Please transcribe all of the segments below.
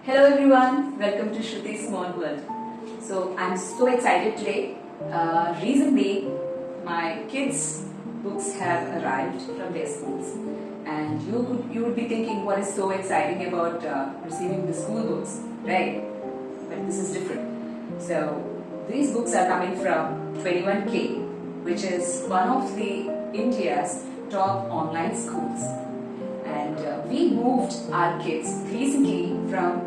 Hello everyone, welcome to Shruti's Small World. So I'm so excited today. Recently, my kids' books have arrived from their schools, and you would be thinking, what is so exciting about receiving the school books, right? But this is different. So these books are coming from 21K, which is one of the India's top online schools. And we moved our kids recently from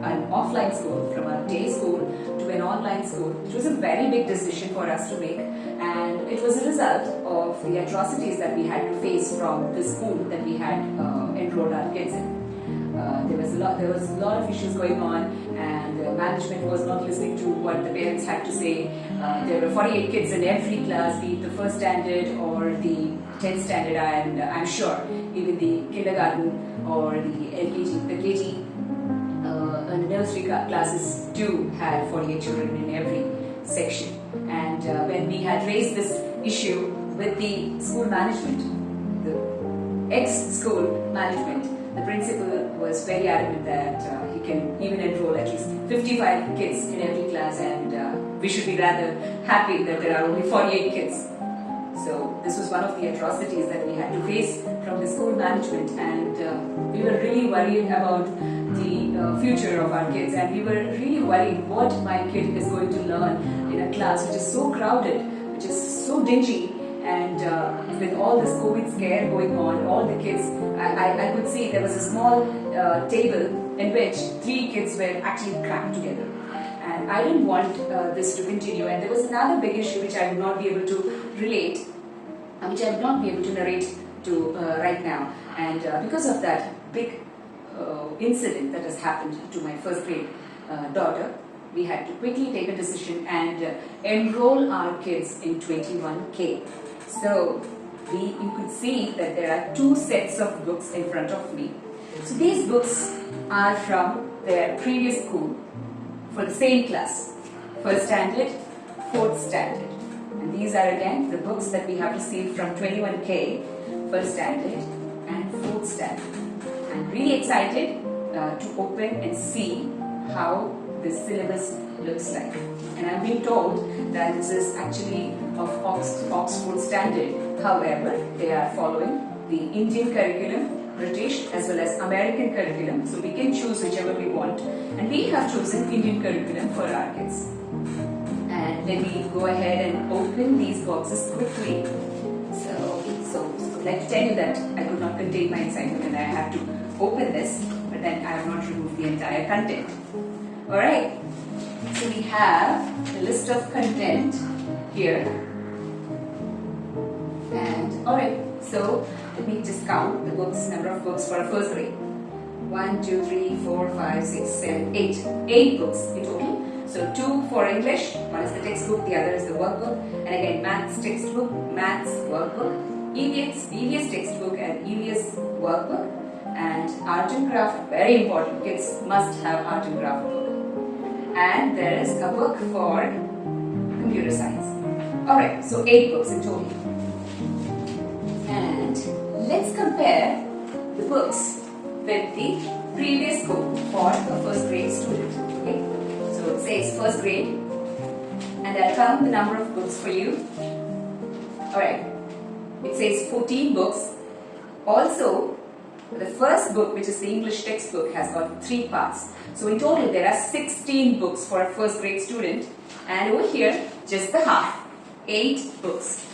an offline school, from a day school to an online school. It was a very big decision for us to make, and it was a result of the atrocities that we had to face from the school that we had enrolled our kids in. There was a lot of issues going on, and the management was not listening to what the parents had to say. There were 48 kids in every class, be it the first standard or the 10th standard, and I'm sure even the kindergarten or the LKG, the KG, and the nursery classes too had 48 children in every section. And when we had raised this issue with the school management, the ex-school management, the principal was very adamant that he can even enroll at least 55 kids in every class, and we should be rather happy that there are only 48 kids. So this was one of the atrocities that we had to face from the school management, and we were really worried about the future of our kids, and we were really worried what my kid is going to learn in a class which is so crowded, which is so dingy, and with all this COVID scare going on, all the kids, I could see there was a small table in which 3 kids were actually cramped together. And I didn't want this to continue. And there was another big issue which I would not be able to relate, which I would not be able to narrate to right now. And because of that big incident that has happened to my first grade daughter, we had to quickly take a decision and enroll our kids in 21K. So you could see that there are 2 sets of books in front of me. So these books are from their previous school for the same class, 1st standard, 4th standard. And these are again the books that we have received from 21K, 1st standard and 4th standard. I'm really excited to open and see how the syllabus looks like. And I've been told that this is actually of Oxford standard. However, they are following the Indian curriculum, British as well as American curriculum. So we can choose whichever we want. And we have chosen Indian curriculum for our kids. And let me go ahead and open these boxes quickly. So I'd like to tell you that I could not contain my excitement and I have to open this, but then I have not removed the entire content. Alright, so we have the list of content here. And alright, so let me just count the books, number of books for a first grade. 1, 2, 3, 4, 5, 6, 7, 8. 8 books in total. So 2 for English, one is the textbook, the other is the workbook. And again, maths textbook, maths workbook, EVS textbook and EVS workbook. And art and craft, very important, kids must have art and craft book. And there is a book for computer science. Alright, so 8 books in total. And let's compare the books with the previous book for a first grade student. Okay? So it says first grade, and I'll count the number of books for you. Alright, it says 14 books. Also, the first book, which is the English textbook, has got 3 parts. So in total, there are 16 books for a first grade student. And over here, just the half, 8 books.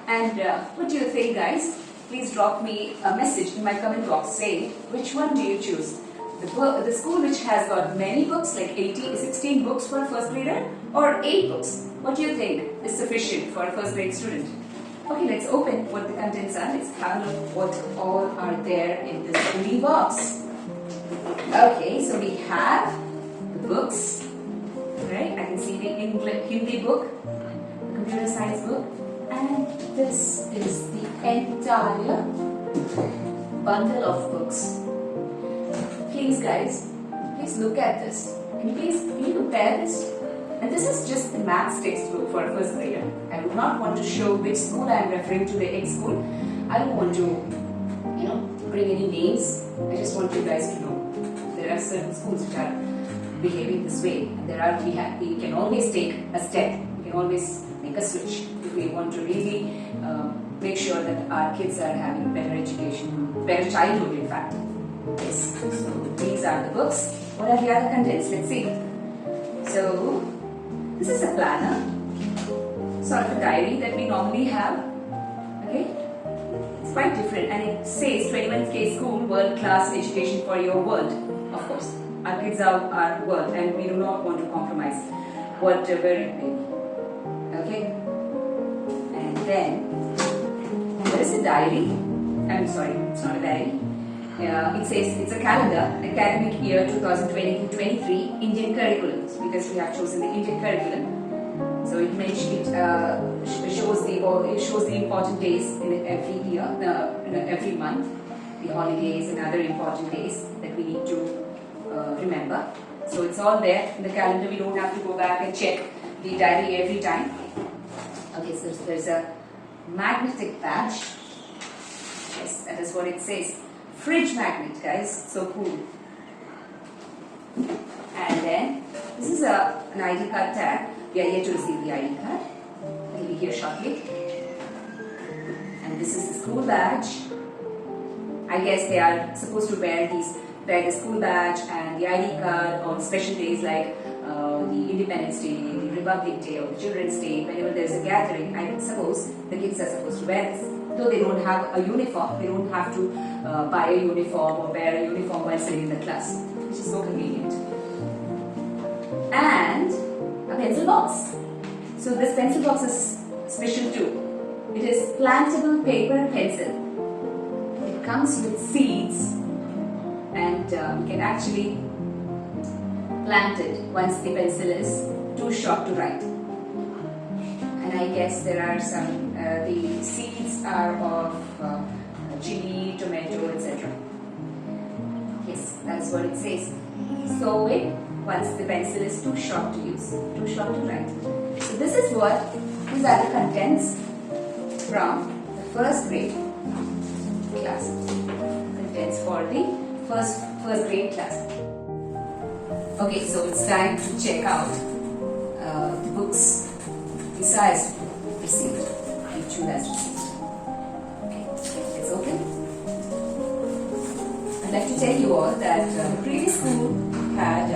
And what do you think, guys? Please drop me a message in my comment box saying, which one do you choose? The school which has got many books, like 16 books for a first grader, or 8 books? What do you think is sufficient for a first grade student? Okay, let's open what the contents are. Let's have a look what all are there in this goodie box. Okay, so we have the books, right? I can see the Hindi book, the computer science book, and this is the entire bundle of books. Please guys, please look at this. Can you compare this? And this is just the maths textbook for a first grader. I do not want to show which school I am referring to, the X school. I don't want to, bring any names. I just want you guys to know. There are certain schools which are behaving this way. And we can always take a step. We can always make a switch if we want to really make sure that our kids are having better education, better childhood in fact. Yes. So these are the books. What are the other contents? Let's see. So this is a planner, sort of a diary that we normally have. Okay. It's quite different, and it says 21K School, world class education for your world. Of course, our kids are our world, and we do not want to compromise whatever it may be. Okay. And then there is a diary. I'm sorry, it's not a diary. It says it's a calendar, academic year 2020-23, Indian curriculum, because we have chosen the Indian curriculum. So it shows the important days in every year, every month, the holidays and other important days that we need to remember. So it's all there in the calendar. We don't have to go back and check the diary every time. Okay, so there's a magnetic badge. Yes, that is what it says. Fridge magnet, guys. So cool. And then this is an ID card tag. We are yet to receive the ID card. It will be here shortly. And this is the school badge. I guess they are supposed to wear the school badge and the ID card on special days like the Independence Day, the Republic Day, or the Children's Day. Whenever there is a gathering, I suppose the kids are supposed to wear this. Though they don't have a uniform, they don't have to buy a uniform or wear a uniform while sitting in the class, which is so convenient. And a pencil box. So this pencil box is special too. It is plantable paper pencil. It comes with seeds, and you can actually plant it once the pencil is too short to write. And I guess there are some, the seeds are of chili, tomato, etc. Yes, that's what it says. Sow it once the pencil is too short to use, too short to write. So these are the contents from the first grade class. Contents for the first grade class. Okay, so it's time to check out the books Lisa has received, which you has received. Okay, let's open. I'd like to tell you all that the previous school had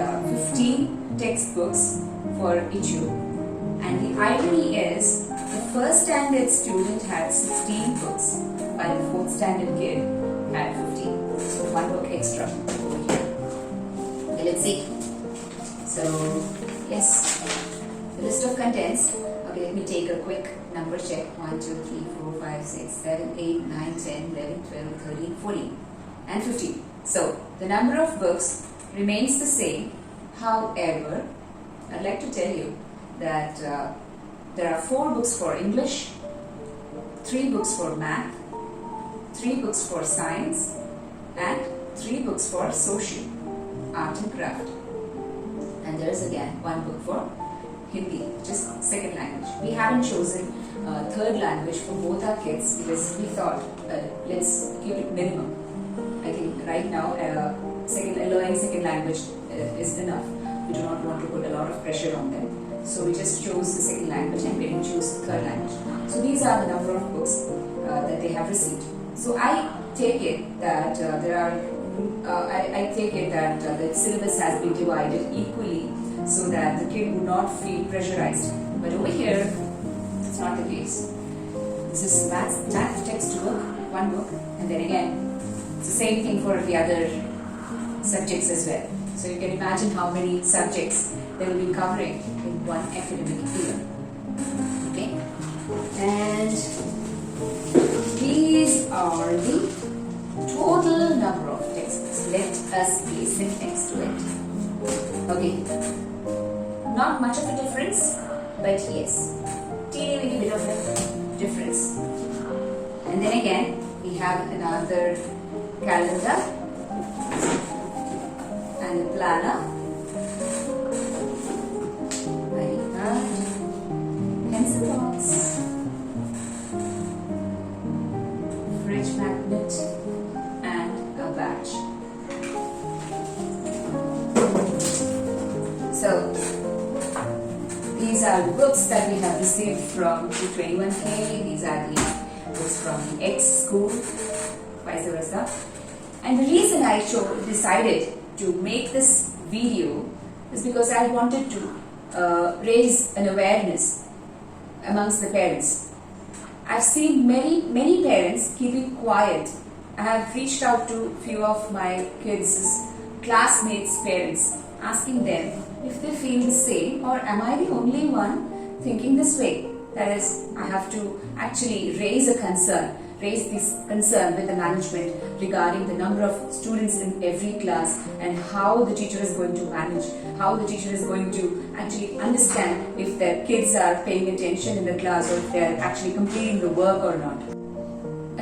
15 textbooks for Ichu, and the irony is the first standard student had 16 books, while the fourth standard kid had 15. So one book extra over here. Okay, let's see. So, yes, the list of contents. Okay, let me take a quick number check. 1, 2, 3, 4, 5, 6, 7, 8, 9, 10, 11, 12, 13, 14, and 15. So, the number of books remains the same. However, I'd like to tell you that there are 4 books for English, 3 books for math, 3 books for science, and 3 books for social, art and craft. And there is again 1 book for Hindi, which is second language. We haven't chosen third language for both our kids because we thought let's keep it minimum. I think right now learning second language is enough. We do not want to put a lot of pressure on them. So we just chose the second language and we didn't choose third language. So these are the number of books that they have received. So I take it that the syllabus has been divided equally so that the kid would not feel pressurized. But over here, it's not the case. This is math textbook, 1 book, and then again, it's the same thing for the other subjects as well. So you can imagine how many subjects they will be covering in one academic year. Okay, and these are the total number of textbooks. Let us listen next to it. Okay. Not much of a difference, but yes, teeny bit of a difference. And then again, we have another calendar and a planner, ID card, pencil box, fridge magnet, and a badge. are the books that we have received from 221K. These are the books from the X school, vice versa. And the reason I decided to make this video is because I wanted to raise an awareness amongst the parents. I've seen many parents keeping quiet. I have reached out to few of my kids' classmates' parents, asking them if they feel the same, or am I the only one thinking this way? That is, I have to actually raise this concern with the management regarding the number of students in every class and how the teacher is going to manage, how the teacher is going to actually understand if their kids are paying attention in the class or if they are actually completing the work or not.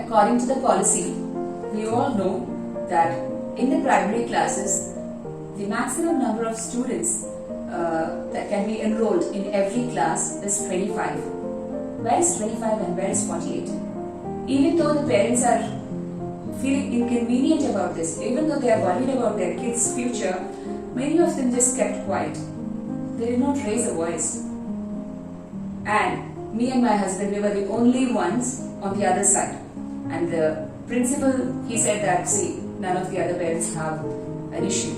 According to the policy, we all know that in the primary classes, the maximum number of students that can be enrolled in every class is 25. Where is 25 and where is 48? Even though the parents are feeling inconvenient about this, even though they are worried about their kids' future, many of them just kept quiet. They did not raise a voice. And me and my husband, we were the only ones on the other side. And the principal, he said that, see, none of the other parents have an issue.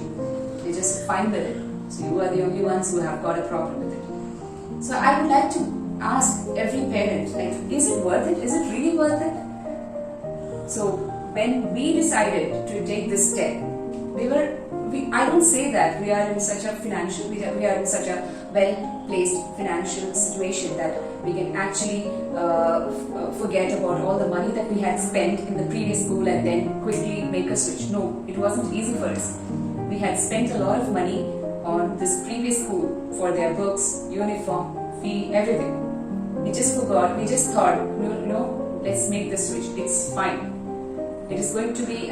They're just fine with it. So you are the only ones who have got a problem with it. So I would like to ask every parent, like, is it worth it? Is it really worth it? So when we decided to take this step, I don't say that we are in such a well-placed financial situation that we can actually forget about all the money that we had spent in the previous school and then quickly make a switch. No, it wasn't easy for us. We had spent a lot of money on this previous school for their books, uniform, fee, everything. We just forgot. We just thought, no, let's make the switch. It's fine. It is going to be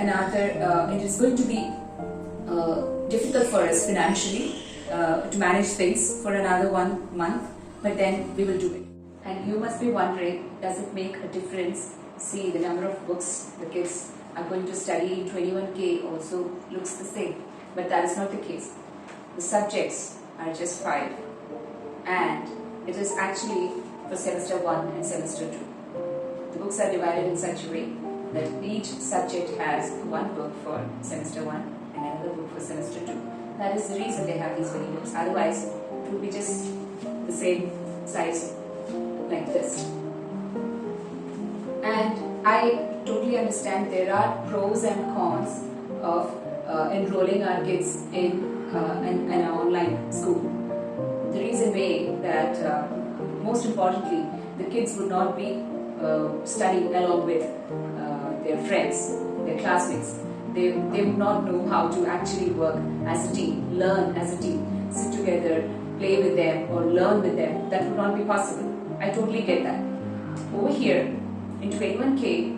difficult for us financially to manage things for another 1 month, but then we will do it. And you must be wondering, does it make a difference? See, the number of books the kids are going to study in 21K also looks the same, but that is not the case. The subjects are just 5, and it is actually for semester 1 and semester 2. The books are divided in such a way that each subject has one book for semester 1 and another book for semester 2. That is the reason they have these many books. Otherwise, it would be just the same size like this. And I totally understand there are pros and cons of enrolling our kids in an online school. The reason being that most importantly, the kids would not be studying along with their friends, their classmates. They would not know how to actually work as a team, learn as a team, sit together, play with them or learn with them. That would not be possible. I totally get that. Over here, in 21K,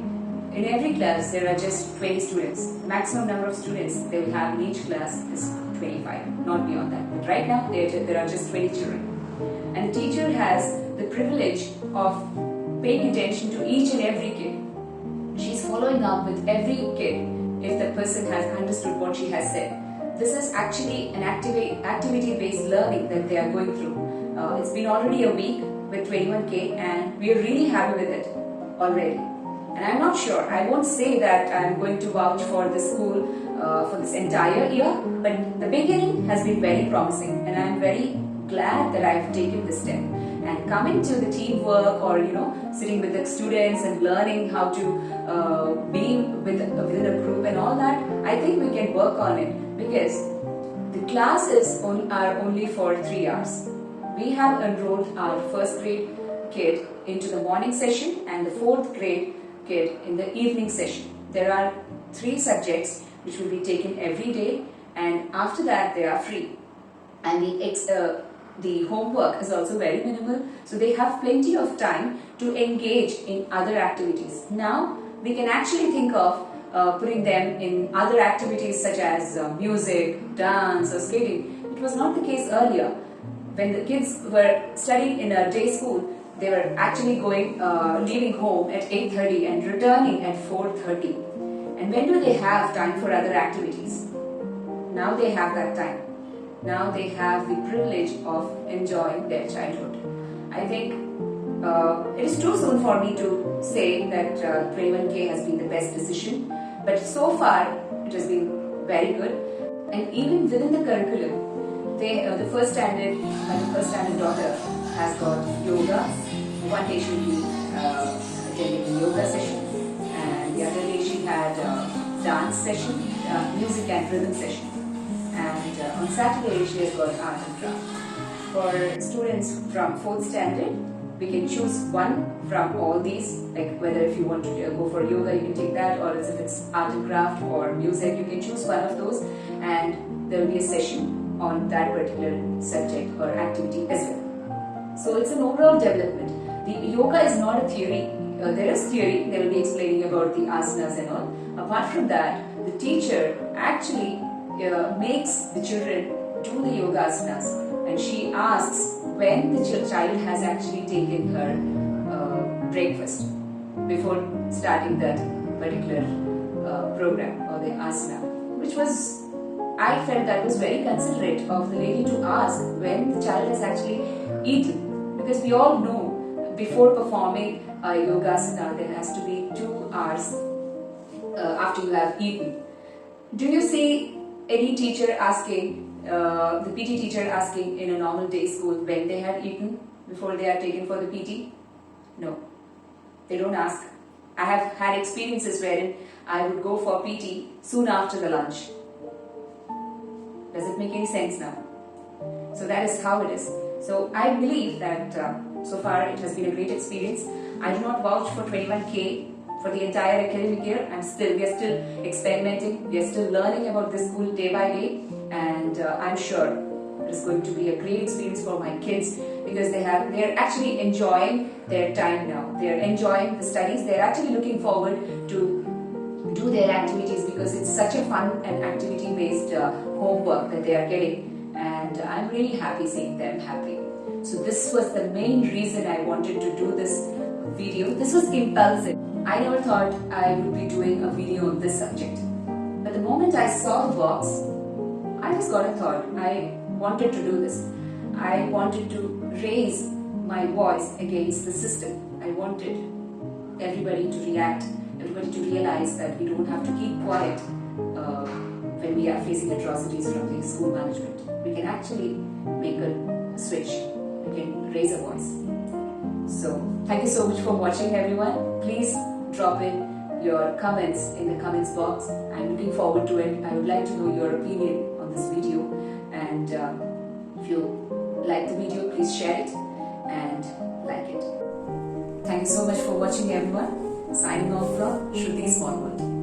in every class there are just 20 students. The maximum number of students they will have in each class is 25, not beyond that. But right now there are just 20 children. And the teacher has the privilege of paying attention to each and every kid. She's following up with every kid if the person has understood what she has said. This is actually an activity-based learning that they are going through. It's been already a week with 21K and we are really happy with it already. And I'm not sure, I won't say that I'm going to vouch for this school for this entire year, but the beginning has been very promising and I'm very glad that I've taken this step. And coming to the teamwork or sitting with the students and learning how to be within a group and all that, I think we can work on it because the classes are only for 3 hours. We have enrolled our first grade kid into the morning session and the 4th grade kid in the evening session. There are 3 subjects which will be taken every day, and after that they are free. And the homework is also very minimal, so they have plenty of time to engage in other activities. Now we can actually think of putting them in other activities such as music, dance or skating. It was not the case earlier. When the kids were studying in a day school, they were actually leaving home at 8:30 and returning at 4:30. And when do they have time for other activities? Now they have that time. Now they have the privilege of enjoying their childhood. I think it is too soon for me to say that 21K has been the best decision, but so far it has been very good. And even within the curriculum, the first standard, my first standard daughter has got yoga. One day she'll be attending a yoga session, and the other day she had a dance session, music and rhythm session. And on Saturday she has got art and craft. For students from 4th standard, we can choose one from all these, like whether if you want to go for yoga, you can take that, or if it's art and craft or music, you can choose one of those, and there will be a session on that particular subject or activity as well. So it's an overall development. The yoga is not a theory. There is theory, they will be explaining about the asanas and all. Apart from that, the teacher actually makes the children do the yoga asanas, and she asks when the child has actually taken her breakfast before starting that particular program or the asana, which was, I felt that was very considerate of the lady to ask when the child has actually eaten, because we all know before performing a yoga asana there has to be 2 hours after you have eaten. Do you see any teacher asking, the PT teacher asking in a normal day school when they have eaten before they are taken for the PT? No, they don't ask. I have had experiences wherein I would go for PT soon after the lunch. Does it make any sense now? So that is how it is. So I believe that so far it has been a great experience. I do not vouch for 21K for the entire academic year. We are still experimenting. We are still learning about this school day by day, and I'm sure it is going to be a great experience for my kids, because they are actually enjoying their time now. They are enjoying the studies. They are actually looking forward to do their activities, because it's such a fun and activity-based homework that they are getting, and I'm really happy seeing them happy. So this was the main reason I wanted to do this video. This was impulsive. I never thought I would be doing a video on this subject, but the moment I saw the box, I just got a thought. I wanted to do this. I wanted to raise my voice against the system. I wanted everybody to react, everybody to realize that we don't have to keep quiet when we are facing atrocities from the school management. We can actually make a switch. We can raise a voice. So thank you so much for watching, everyone. Please drop in your comments in the comments box. I'm looking forward to it. I would like to know your opinion on this video, and if you like the video, please share it and like it. Thank you so much for watching, everyone. Signing off from Shruti Small World.